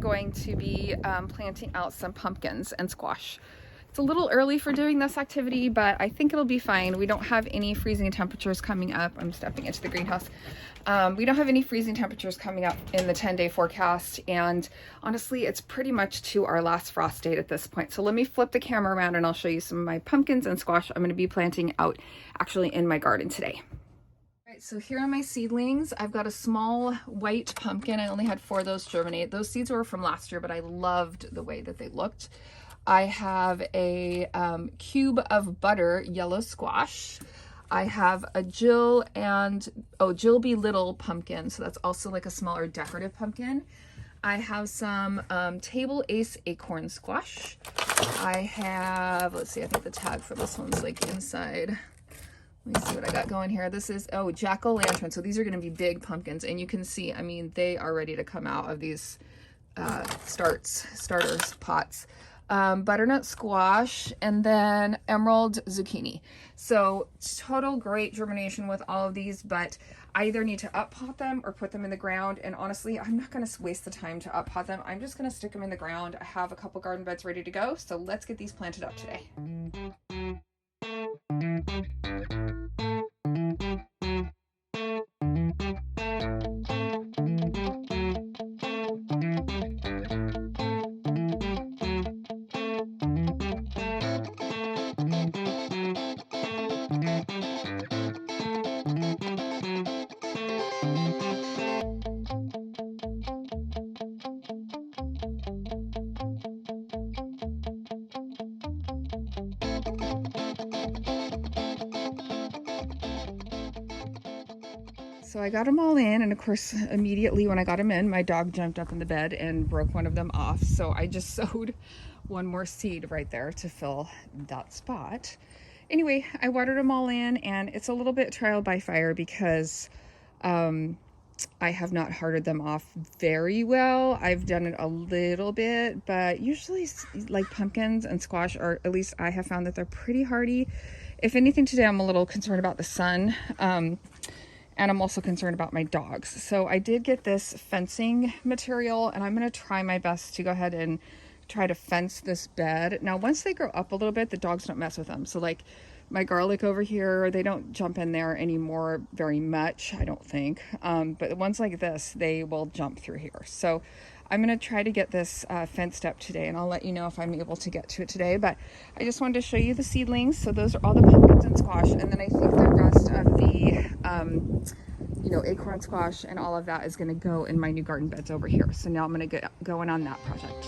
going to be planting out some pumpkins and squash. It's a little early for doing this activity, but I think it'll be fine. We don't have any freezing temperatures coming up. I'm stepping into the greenhouse. We don't have any freezing temperatures coming up in the 10-day forecast, and honestly, it's pretty much to our last frost date at this point. So let me flip the camera around and I'll show you some of my pumpkins and squash I'm going to be planting out actually in my garden today. All right, so here are my seedlings. I've got a small white pumpkin. I only had 4 of those germinate. Those seeds were from last year, but I loved the way that they looked. I have a cube of butter yellow squash. I have a Jill B. Little pumpkin, so that's also like a smaller decorative pumpkin. I have some Table Ace acorn squash. I have, let's see, I think the tag for this one's like inside. Let me see what I got going here. This is, jack-o'-lantern. So these are going to be big pumpkins, and you can see, I mean, they are ready to come out of these starters pots. Butternut squash, and then emerald zucchini. So total great germination with all of these, but I either need to up pot them or put them in the ground. And honestly, I'm not going to waste the time to up pot them. I'm just going to stick them in the ground. I have a couple garden beds ready to go. So let's get these planted up today. So I got them all in, and of course, immediately when I got them in, my dog jumped up in the bed and broke one of them off. So I just sowed one more seed right there to fill that spot. Anyway, I watered them all in, and it's a little bit trial by fire because I have not hearted them off very well. I've done it a little bit, but usually like pumpkins and squash, or at least I have found that they're pretty hardy. If anything, today I'm a little concerned about the sun. And I'm also concerned about my dogs. So I did get this fencing material, and I'm going to try my best to go ahead and try to fence this bed. Now, once they grow up a little bit, the dogs don't mess with them. So like my garlic over here, they don't jump in there anymore very much, I don't think. But ones like this, they will jump through here. So I'm going to try to get this fenced up today, and I'll let you know if I'm able to get to it today. But I just wanted to show you the seedlings. So those are all the pumpkins and squash, and then I think the rest of the acorn squash and all of that is going to go in my new garden beds over here. So now I'm going to get going on that project.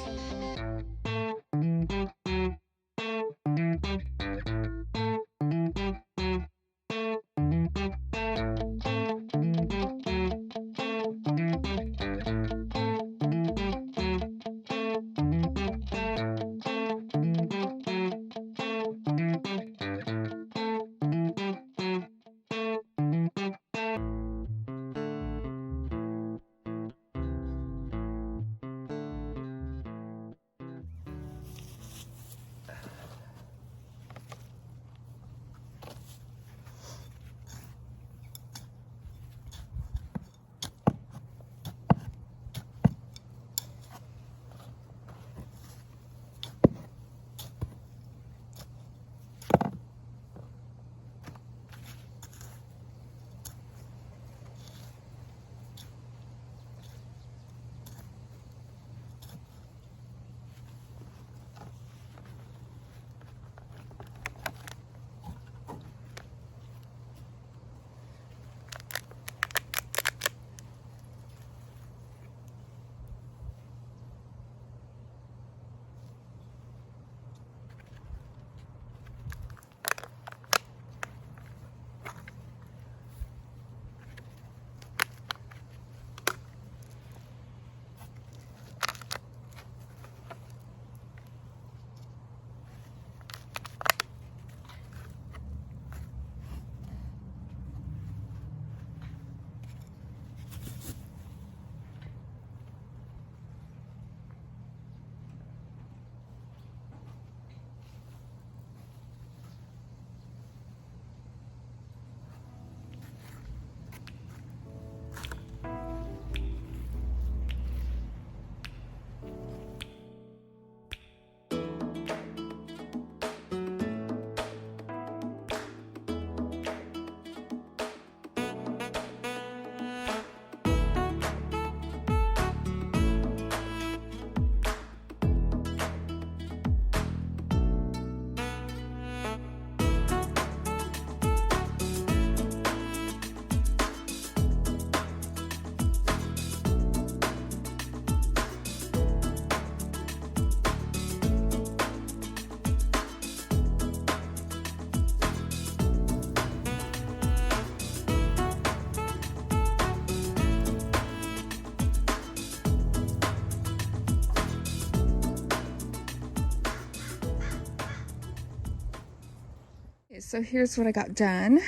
So here's what I got done.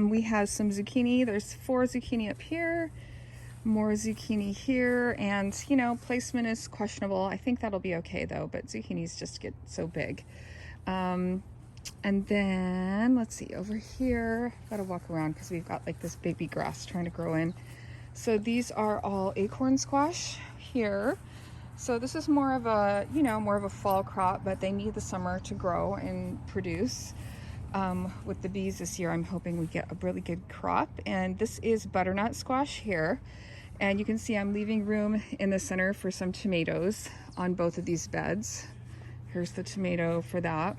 We have some zucchini. There's 4 zucchini up here, more zucchini here, and you know, placement is questionable. I think that'll be okay though, but zucchinis just get so big. And then let's see, over here, gotta walk around because we've got like this baby grass trying to grow in. So these are all acorn squash here. So this is more of a, you know, more of a fall crop, but they need the summer to grow and produce. With the bees this year, I'm hoping we get a really good crop. And this is butternut squash here. And you can see I'm leaving room in the center for some tomatoes on both of these beds. Here's the tomato for that.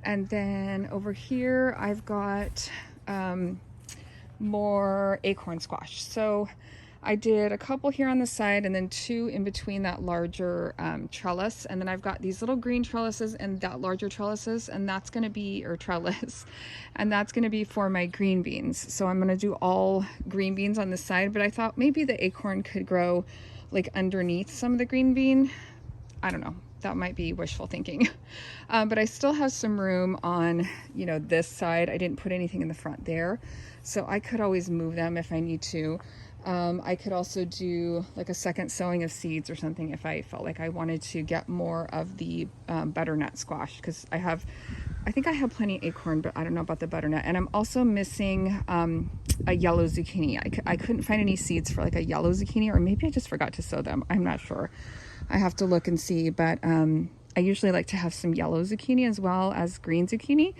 And then over here, I've got more acorn squash. So I did a couple here on the side and then 2 in between that larger trellis. And then I've got these little green trellises and that larger trellises, and that's gonna be, or trellis, and that's gonna be for my green beans. So I'm gonna do all green beans on the side, but I thought maybe the acorn could grow like underneath some of the green bean. I don't know, that might be wishful thinking. But I still have some room on, you know, this side. I didn't put anything in the front there, so I could always move them if I need to. I could also do like a second sowing of seeds or something if I felt like I wanted to get more of the butternut squash, because I think I have plenty of acorn, but I don't know about the butternut. And I'm also missing a yellow zucchini. I couldn't find any seeds for like a yellow zucchini, or maybe I just forgot to sow them. I'm not sure. I have to look and see, but I usually like to have some yellow zucchini as well as green zucchini.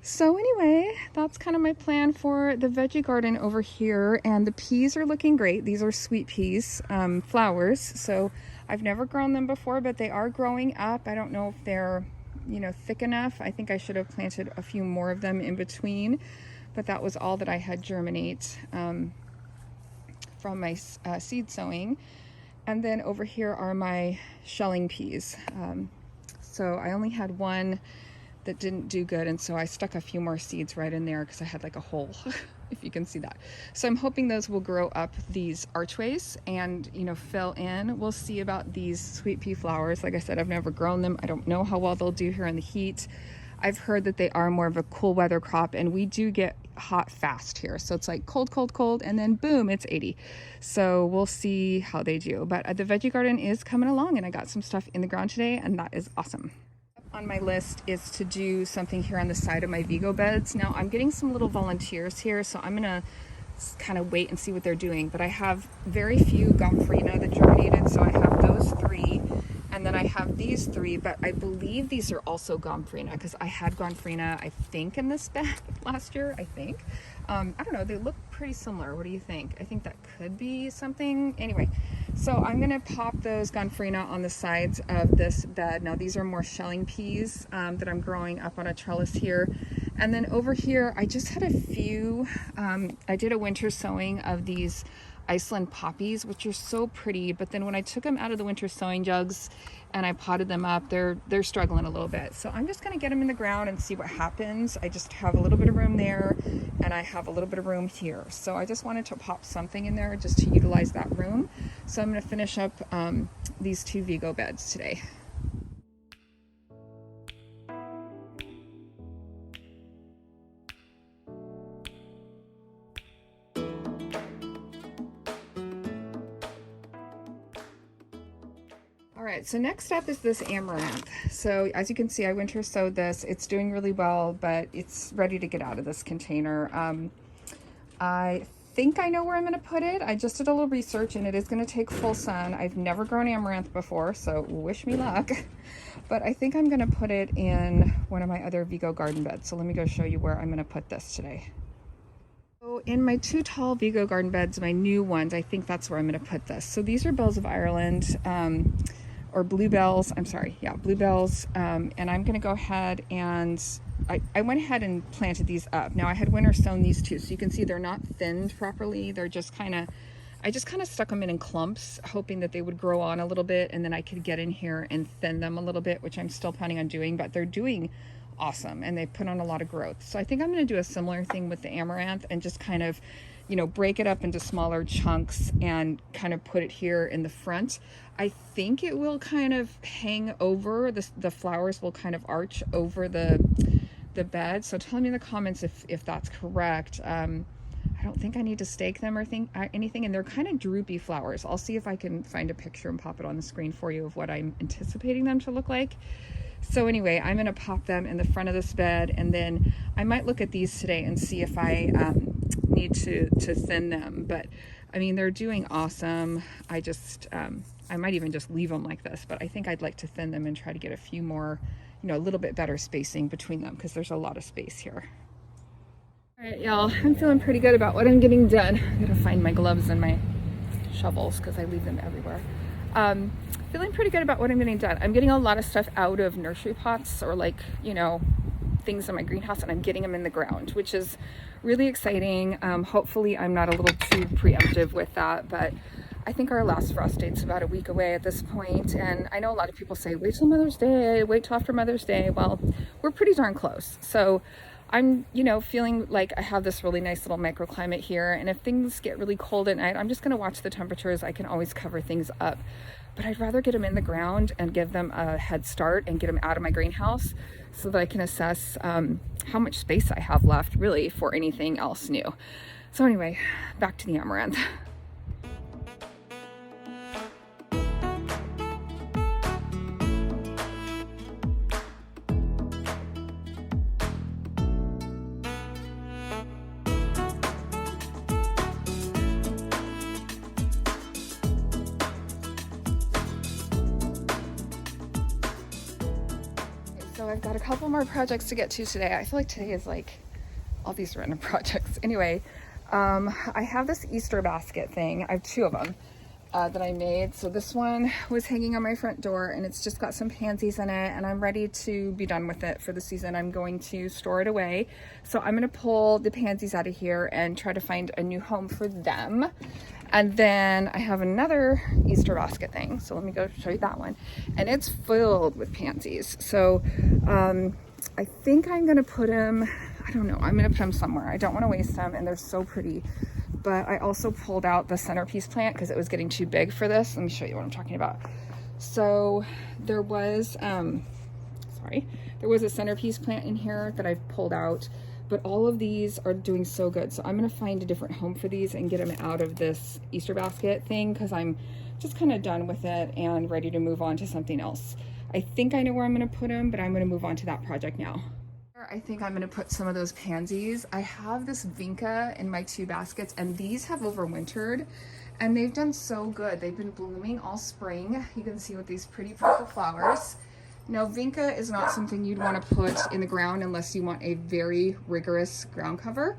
So anyway, that's kind of my plan for the veggie garden over here. And the peas are looking great. These are sweet peas, flowers. So I've never grown them before, but they are growing up. I don't know if they're, you know, thick enough. I think I should have planted a few more of them in between, but that was all that I had germinate from my seed sowing. And then over here are my shelling peas. So I only had one that didn't do good, and so I stuck a few more seeds right in there because I had like a hole, if you can see that. So I'm hoping those will grow up these archways and, you know, fill in. We'll see about these sweet pea flowers. Like I said, I've never grown them. I don't know how well they'll do here in the heat. I've heard that they are more of a cool weather crop, and we do get hot fast here. So it's like cold, cold, cold, and then boom, it's 80. So we'll see how they do. But the veggie garden is coming along, and I got some stuff in the ground today, and that is awesome. On my list is to do something here on the side of my Vigo beds. Now I'm getting some little volunteers here, so I'm gonna kind of wait and see what they're doing. But I have very few gomphrena that germinated, so I have those 3. And then I have these 3, but I believe these are also gomphrena because I had gomphrena, I think, in this bed last year, I think. I don't know, they look pretty similar. What do you think? I think that could be something. Anyway, so I'm gonna pop those gomphrena on the sides of this bed. Now these are more shelling peas that I'm growing up on a trellis here. And then over here, I just had a few, I did a winter sowing of these Iceland poppies, which are so pretty, but then when I took them out of the winter sowing jugs and I potted them up, they're struggling a little bit. So I'm just gonna get them in the ground and see what happens. I just have a little bit of room there, and I have a little bit of room here. So I just wanted to pop something in there just to utilize that room. So I'm gonna finish up these 2 Vigo beds today. Alright, so next up is this amaranth. So as you can see, I winter sowed this. It's doing really well, but it's ready to get out of this container. I think I know where I'm going to put it. I just did a little research, and it is going to take full sun. I've never grown amaranth before, so wish me luck. But I think I'm going to put it in one of my other Vigo garden beds. So let me go show you where I'm going to put this today. So in my 2 tall Vigo garden beds, my new ones, I think that's where I'm going to put this. So these are bells of Ireland. Or bluebells, I'm sorry, yeah, bluebells, and I'm gonna go ahead and I went ahead and planted these up. Now I had winter sown these 2, so you can see they're not thinned properly. They're just I just kind of stuck them in clumps, hoping that they would grow on a little bit, and then I could get in here and thin them a little bit, which I'm still planning on doing, but they're doing awesome, and they put on a lot of growth. So I think I'm gonna do a similar thing with the amaranth and just kind of, you know, break it up into smaller chunks and kind of put it here in the front. I think it will kind of hang over, the flowers will kind of arch over the the bed. So tell me in the comments if that's correct. I don't think I need to stake them or anything, and they're kind of droopy flowers. I'll see if I can find a picture and pop it on the screen for you of what I'm anticipating them to look like. So anyway, I'm gonna pop them in the front of this bed, and then I might look at these today and see if I need to thin them. But I mean, they're doing awesome. I just I might even just leave them like this, but I think I'd like to thin them and try to get a few more, you know, a little bit better spacing between them, because there's a lot of space here. All right, y'all, I'm feeling pretty good about what I'm getting done. I gotta find my gloves and my shovels because I leave them everywhere. Feeling pretty good about what I'm getting done. I'm getting a lot of stuff out of nursery pots, or like, you know, things in my greenhouse, and I'm getting them in the ground, which is really exciting. Hopefully I'm not a little too preemptive with that, but I think our last frost date's about a week away at this point, and I know a lot of people say wait till Mother's Day, wait till after Mother's Day. Well, we're pretty darn close. So I'm, you know, feeling like I have this really nice little microclimate here, and if things get really cold at night, I'm just going to watch the temperatures. I can always cover things up, but I'd rather get them in the ground and give them a head start and get them out of my greenhouse so that I can assess how much space I have left really for anything else new. So anyway, back to the amaranth. So I've got a couple more projects to get to today. I feel like today is like all these random projects. Anyway, I have this Easter basket thing. I have two of them that I made. So this one was hanging on my front door, and it's just got some pansies in it, and I'm ready to be done with it for the season. I'm going to store it away. So I'm going to pull the pansies out of here and try to find a new home for them. And then I have another Easter basket thing. So let me go show you that one. And it's filled with pansies. So I think I'm gonna put them, I don't know, I'm gonna put them somewhere. I don't wanna waste them, and they're so pretty. But I also pulled out the centerpiece plant because it was getting too big for this. Let me show you what I'm talking about. So there was, there was a centerpiece plant in here that I've pulled out, but all of these are doing so good. So I'm gonna find a different home for these and get them out of this Easter basket thing, because I'm just kind of done with it and ready to move on to something else. I think I know where I'm gonna put them, but I'm gonna move on to that project now. I think I'm gonna put some of those pansies. I have this vinca in my two baskets, and these have overwintered, and they've done so good. They've been blooming all spring. You can see with these pretty purple flowers. Now, vinca is not something you'd want to put in the ground unless you want a very rigorous ground cover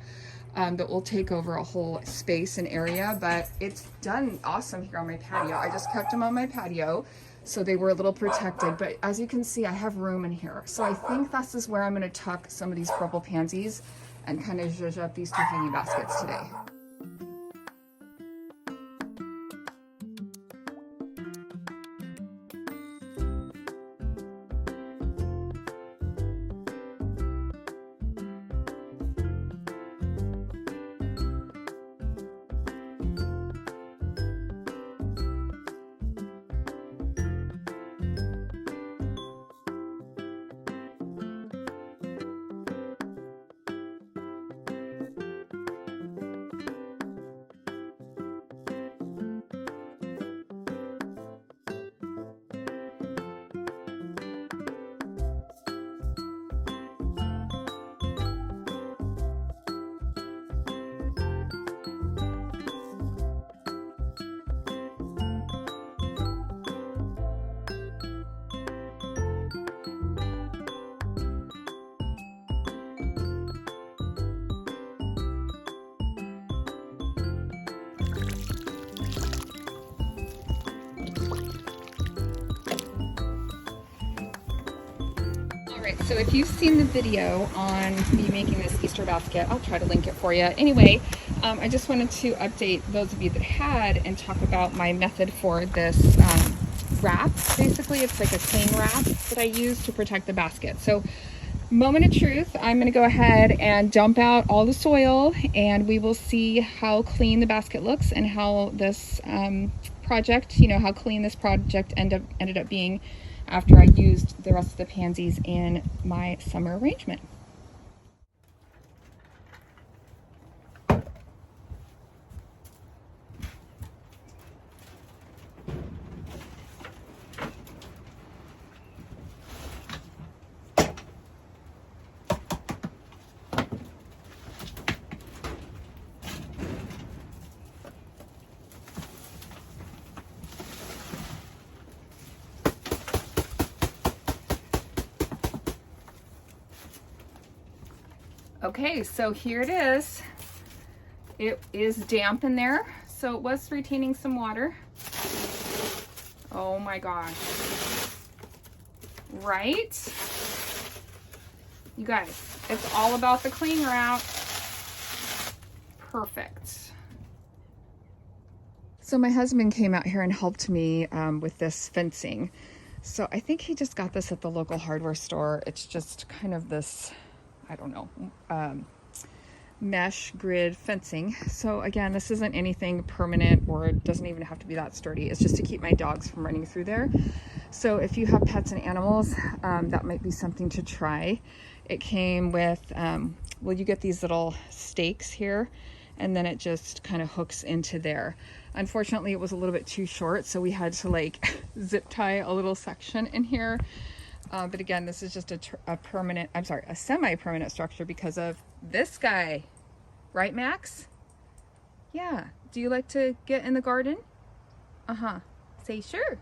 that will take over a whole space and area, but it's done awesome here on my patio. I just kept them on my patio, so they were a little protected, but as you can see, I have room in here. So I think this is where I'm going to tuck some of these purple pansies and kind of zhuzh up these two hanging baskets today. So if you've seen the video on me making this Easter basket, I'll try to link it for you. Anyway, I just wanted to update those of you that had and talk about my method for this wrap. Basically, it's like a cling wrap that I use to protect the basket. So, moment of truth, I'm going to go ahead and dump out all the soil, and we will see how clean the basket looks and how this project, you know, how clean this project ended up being after I used the rest of the pansies in my summer arrangement. Okay, so here it is. It is damp in there, so it was retaining some water. Oh my gosh. Right? You guys, it's all about the cling wrap. Perfect. So my husband came out here and helped me with this fencing. So I think he just got this at the local hardware store. It's just kind of this, I don't know, mesh grid fencing. So again, this isn't anything permanent, or it doesn't even have to be that sturdy. It's just to keep my dogs from running through there. So if you have pets and animals, that might be something to try. It came with, well, you get these little stakes here, and then it just kind of hooks into there. Unfortunately, it was a little bit too short, so we had to like zip tie a little section in here. But again, this is just a permanent, I'm sorry, a semi-permanent structure because of this guy. Right, Max? Yeah. Do you like to get in the garden? Uh-huh. Say sure.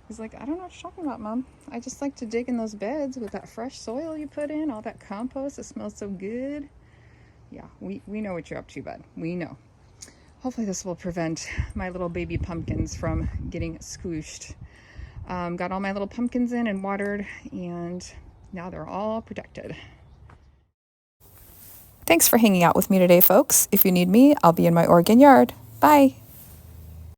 He's like, I don't know what you're talking about, Mom. I just like to dig in those beds with that fresh soil you put in, all that compost. It smells so good. Yeah, we know what you're up to, bud. We know. Hopefully this will prevent my little baby pumpkins from getting squished. Got all my little pumpkins in and watered, and now they're all protected. Thanks for hanging out with me today, folks. If you need me, I'll be in my Oregon yard. Bye.